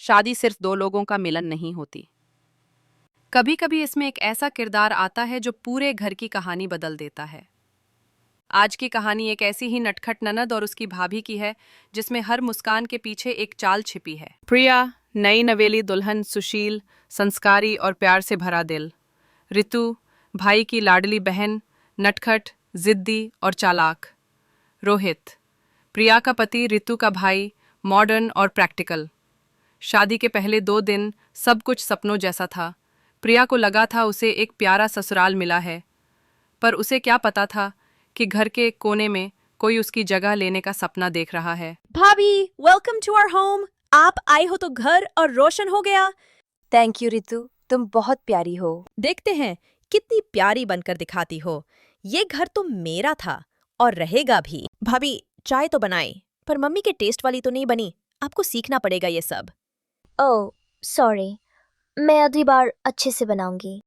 शादी सिर्फ दो लोगों का मिलन नहीं होती। कभी कभी इसमें एक ऐसा किरदार आता है जो पूरे घर की कहानी बदल देता है। आज की कहानी एक ऐसी ही नटखट ननद और उसकी भाभी की है, जिसमें हर मुस्कान के पीछे एक चाल छिपी है। प्रिया, नई नवेली दुल्हन, सुशील, संस्कारी और प्यार से भरा दिल। ऋतु, भाई की लाडली बहन, नटखट, जिद्दी और चालाक। रोहित, प्रिया का पति, ऋतु का भाई, मॉडर्न और प्रैक्टिकल। शादी के पहले 2 दिन सब कुछ सपनों जैसा था। प्रिया को लगा था उसे एक प्यारा ससुराल मिला है, पर उसे क्या पता था कि घर के कोने में कोई उसकी जगह लेने का सपना देख रहा है। भाभी, वेलकम टू आवर होम। आप आई हो तो घर और रोशन हो गया। थैंक यू ऋतु, तुम बहुत प्यारी हो। देखते हैं कितनी प्यारी बनकर दिखाती हो। ये घर तो मेरा था और रहेगा भी। भाभी, चाय तो बनाई, पर मम्मी के टेस्ट वाली तो नहीं बनी। आपको सीखना पड़ेगा ये सब। ओह सॉरी, मैं अगली बार अच्छे से बनाऊंगी।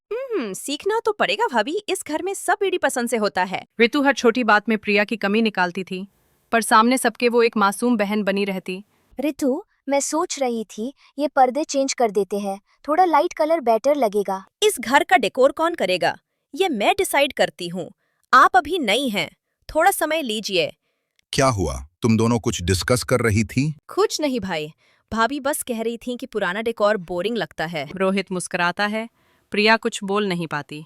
सीखना तो पड़ेगा भाभी, इस घर में सब बेटी पसंद से होता है। ऋतु हर छोटी बात में प्रिया की कमी निकालती थी, पर सामने सबके वो एक मासूम बहन बनी रहती। ऋतु, मैं सोच रही थी ये पर्दे चेंज कर देते हैं, थोड़ा लाइट कलर बेटर लगेगा। इस घर का डेकोर कौन करेगा? ये मैं डिसाइड करती हूँ। आप अभी नई हैं, थोड़ा समय लीजिए। क्या हुआ? तुम दोनों कुछ डिस्कस कर रही थी? कुछ नहीं भाई, भाभी बस कह रही थी कि पुराना डेकोर बोरिंग लगता है। रोहित मुस्कुराता है। प्रिया कुछ बोल नहीं पाती।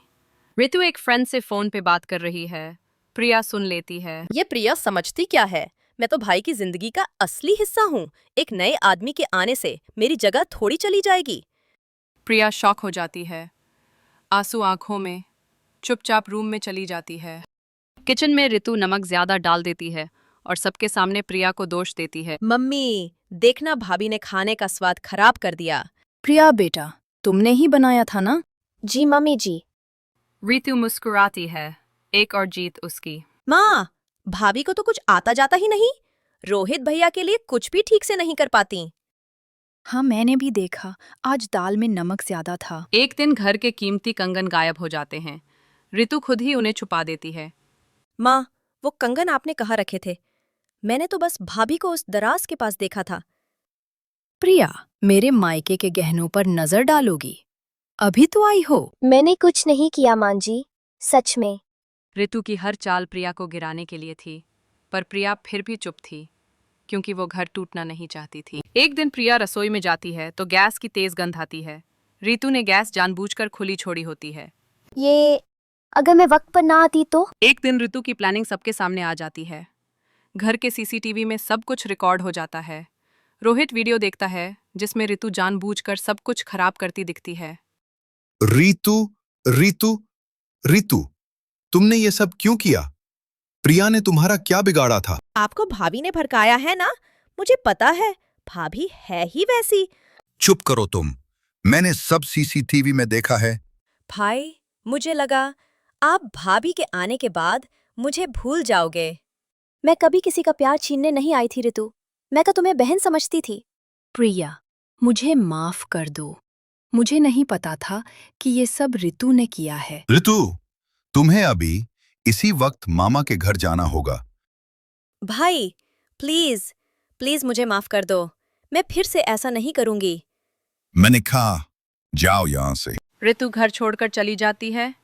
ऋतु एक फ्रेंड से फोन पे बात कर रही है। प्रिया सुन लेती है। ये प्रिया समझती क्या है? मैं तो भाई की जिंदगी का असली हिस्सा हूँ। एक नए आदमी के आने से मेरी जगह थोड़ी चली जाएगी। प्रिया शॉक हो जाती है, आंसू आंखों में, चुपचाप रूम में चली जाती है। किचन में ऋतु नमक ज्यादा डाल देती है और सबके सामने प्रिया को दोष देती है। मम्मी, देखना भाभी ने खाने का स्वाद खराब कर दिया। प्रिया बेटा, तुमने ही बनाया था ना? जी मम्मी जी। ऋतु मुस्कुराती है, एक और जीत उसकी। माँ, भाभी को तो कुछ आता जाता ही नहीं। रोहित भैया के लिए कुछ भी ठीक से नहीं कर पाती। हाँ, मैंने भी देखा, आज दाल में नमक ज्यादा था। एक दिन घर के कीमती कंगन गायब हो जाते हैं। ऋतु खुद ही उन्हें छुपा देती है। माँ, वो कंगन आपने कहाँ रखे थे? मैंने तो बस भाभी को उस दराज के पास देखा था। प्रिया, मेरे मायके के गहनों पर नजर डालोगी? अभी तो आई हो। मैंने कुछ नहीं किया मां जी, सच में। ऋतु की हर चाल प्रिया को गिराने के लिए थी, पर प्रिया फिर भी चुप थी, क्योंकि वो घर टूटना नहीं चाहती थी। एक दिन प्रिया रसोई में जाती है तो गैस की तेज गंध आती है। ऋतु ने गैस जानबूझकर खुली छोड़ी होती है। ये अगर मैं वक्त पर ना आती तो? एक दिन ऋतु की प्लानिंग सबके सामने आ जाती है। घर के सीसीटीवी में सब कुछ रिकॉर्ड हो जाता है। रोहित वीडियो देखता है जिसमें ऋतु जानबूझकर सब कुछ खराब करती दिखती है। रीतु, रीतु, रीतु, तुमने ये सब क्यों किया? प्रिया ने तुम्हारा क्या बिगाड़ा था? आपको भाभी ने भड़काया है ना? मुझे पता है, भाभी है ही वैसी। चुप करो तुम। मैंने सब सीसीटीवी में देखा है। भाई, मुझे लगा आप भाभी के आने के बाद मुझे भूल जाओगे। मैं कभी किसी का प्यार छीनने नहीं आई थी ऋतु, मैं तो तुम्हें बहन समझती थी। प्रिया, मुझे माफ कर दो। मुझे नहीं पता था कि ये सब ऋतु ने किया है। ऋतु, तुम्हें अभी इसी वक्त मामा के घर जाना होगा। भाई, प्लीज प्लीज मुझे माफ कर दो। मैं फिर से ऐसा नहीं करूंगी। मैंने कहा, जाओ यहाँ से। ऋतु घर छोड़कर चली जाती है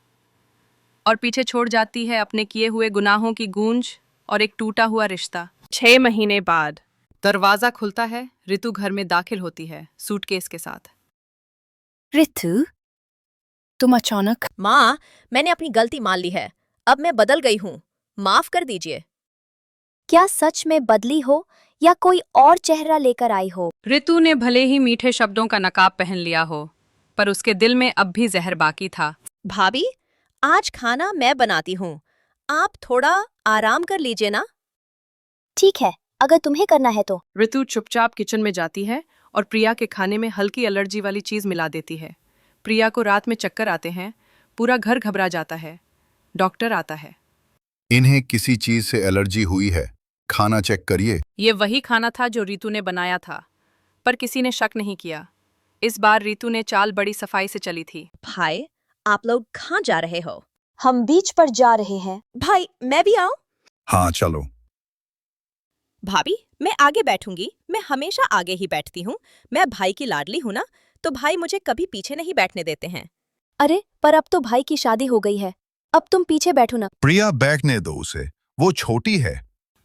और पीछे छोड़ जाती है अपने किए हुए गुनाहों की गूंज और एक टूटा हुआ रिश्ता। 6 महीने बाद दरवाजा खुलता है। ऋतु घर में दाखिल होती है, सूटकेस के साथ। ऋतु, तुम अचानक? माँ, मैंने अपनी गलती मान ली है। अब मैं बदल गई हूँ, माफ कर दीजिए। क्या सच में बदली हो या कोई और चेहरा लेकर आई हो? ऋतु ने भले ही मीठे शब्दों का नकाब पहन लिया हो, पर उसके दिल में अब भी जहर बाकी था। भाभी, आज खाना मैं बनाती हूँ, आप थोड़ा आराम कर लीजिए ना। ठीक है, अगर तुम्हें करना है तो। ऋतु चुपचाप किचन में जाती है और प्रिया के खाने में हल्की एलर्जी वाली चीज मिला देती है। प्रिया को रात में चक्कर आते हैं, पूरा घर घबरा जाता है। डॉक्टर आता है। इन्हें किसी चीज से एलर्जी हुई है, खाना चेक करिए। ये वही खाना था जो ऋतु ने बनाया था, पर किसी ने शक नहीं किया। इस बार ऋतु ने चाल बड़ी सफाई से चली थी। भाई, आप लोग कहाँ जा रहे हो? हम बीच पर जा रहे हैं। भाई, मैं भी आऊं? हाँ चलो। भाभी, मैं आगे बैठूंगी। मैं हमेशा आगे ही बैठती हूँ। मैं भाई की लाडली हूँ ना, तो भाई मुझे कभी पीछे नहीं बैठने देते हैं। अरे पर अब तो भाई की शादी हो गई है, अब तुम पीछे बैठो ना। प्रिया बैठने दो उसे, वो छोटी है।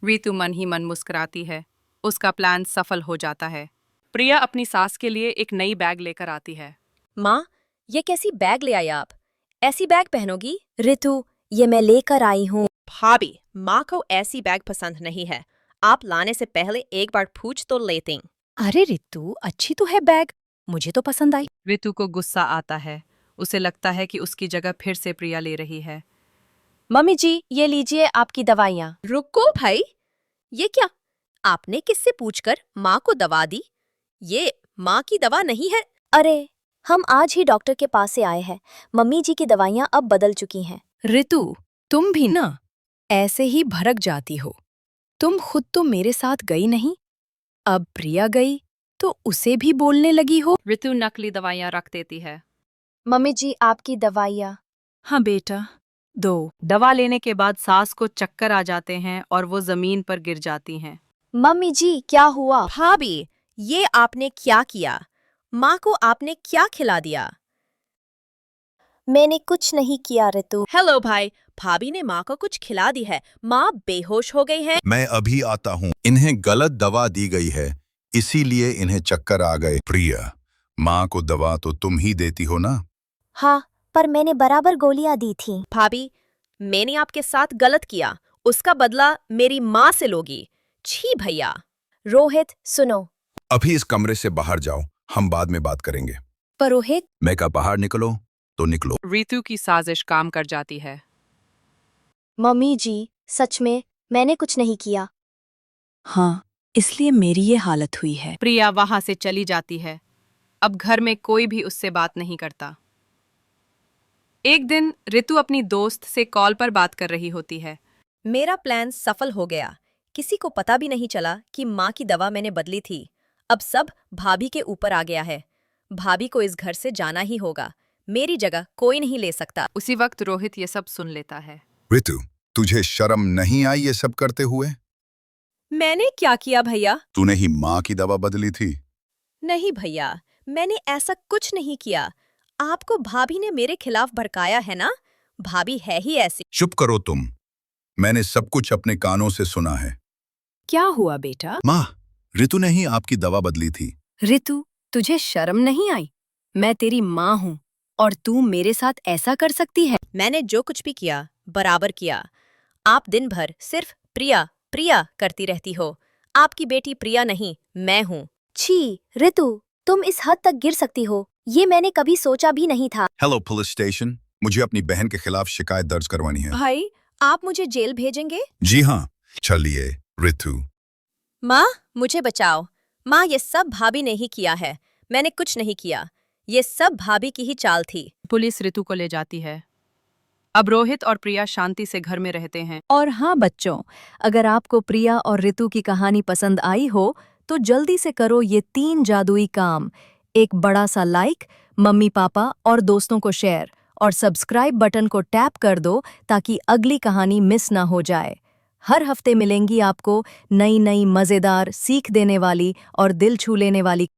रितु मन ही मन मुस्कुराती है। उसका प्लान सफल हो जाता है। प्रिया अपनी सास के लिए एक नई बैग लेकर आती है। माँ, ये कैसी बैग ले आई आप? ऐसी बैग पहनोगी? रितु, ये मैं लेकर आई हूँ। भाभी, माँ को ऐसी बैग पसंद नहीं है। आप लाने से पहले एक बार पूछ तो लेते। अरे रितु, अच्छी तो है बैग, मुझे तो पसंद आई। रितु को गुस्सा आता है। उसे लगता है कि उसकी जगह फिर से प्रिया ले रही है। मम्मी जी, ये लीजिए आपकी दवाइयाँ। रुको भाई, ये क्या? आपने किससे पूछकर माँ को दवा दी? ये माँ की दवा नहीं है। अरे, हम आज ही डॉक्टर के पास से आए हैं। मम्मी जी की दवाइयाँ अब बदल चुकी हैं। रितु, तुम भी ना ऐसे ही भड़क जाती हो। तुम खुद तो मेरे साथ गई नहीं, अब प्रिया गई तो उसे भी बोलने लगी हो। रितु नकली दवाइयाँ रख देती है। मम्मी जी, आपकी दवाइयाँ। हाँ बेटा, दो। दवा लेने के बाद सास को चक्कर आ जाते हैं और वो जमीन पर गिर जाती हैं। मम्मी जी, क्या हुआ? भाभी, ये आपने क्या किया? माँ को आपने क्या खिला दिया? मैंने कुछ नहीं किया रितु। हेलो भाई, भाभी ने माँ को कुछ खिला दी है। माँ बेहोश हो गई है। मैं अभी आता हूँ। इन्हें गलत दवा दी गई है, इसीलिए इन्हें चक्कर आ गए। प्रिया, माँ को दवा तो तुम ही देती हो ना? हाँ, पर मैंने बराबर गोलियां दी थी। भाभी, मैंने आपके साथ गलत किया, उसका बदला मेरी माँ से लोगी। छी भैया। रोहित, सुनो। अभी इस कमरे से बाहर जाओ, हम बाद में बात करेंगे। पर रोहित, मैं कहा बाहर निकलो तो निकलो। रितु की साजिश काम कर जाती है। मम्मी जी, सच में मैंने कुछ नहीं किया। हाँ, इसलिए मेरी ये हालत हुई है। प्रिया वहां से चली जाती है। अब घर में कोई भी उससे बात नहीं करता। एक दिन रितु अपनी दोस्त से कॉल पर बात कर रही होती है। मेरा प्लान सफल हो गया। किसी को पता भी नहीं चला कि माँ की दवा मैंने बदली थी। अब सब भाभी के ऊपर आ गया है। भाभी को इस घर से जाना ही होगा। मेरी जगह कोई नहीं ले सकता। उसी वक्त रोहित ये सब सुन लेता है। रितु, तुझे शर्म नहीं आई ये सब करते हुए? मैंने क्या किया भैया? तूने ही माँ की दवा बदली थी। नहीं भैया, मैंने ऐसा कुछ नहीं किया। आपको भाभी ने मेरे खिलाफ भड़काया है ना? भाभी है ही ऐसी। चुप करो तुम, मैंने सब कुछ अपने कानों से सुना है। क्या हुआ बेटा? माँ, रितु ने ही आपकी दवा बदली थी। रितु, तुझे शर्म नहीं आई? मैं तेरी माँ हूँ और तू मेरे साथ ऐसा कर सकती है? मैंने जो कुछ भी किया बराबर किया। आप दिन भर सिर्फ प्रिया प्रिया करती रहती हो। आपकी बेटी प्रिया नहीं, मैं हूँ। छी, रितु, तुम इस हद तक गिर सकती हो, ये मैंने कभी सोचा भी नहीं था। हेलो पुलिस स्टेशन, मुझे अपनी बहन के खिलाफ शिकायत दर्ज करवानी है। भाई, आप मुझे जेल भेजेंगे? जी हाँ, चलिए रितु। माँ, मुझे बचाओ। माँ, ये सब भाभी ने ही किया है, मैंने कुछ नहीं किया। ये सब भाभी की ही चाल थी। पुलिस रितु को ले जाती है। अब रोहित और प्रिया शांति से घर में रहते हैं। और हाँ बच्चों, अगर आपको प्रिया और रितु की कहानी पसंद आई हो तो जल्दी से करो ये 3 जादुई काम। एक बड़ा सा लाइक, मम्मी पापा और दोस्तों को शेयर और सब्सक्राइब बटन को टैप कर दो ताकि अगली कहानी मिस ना हो जाए। हर हफ्ते मिलेंगी आपको नई नई मज़ेदार, सीख देने वाली और दिल छू लेने वाली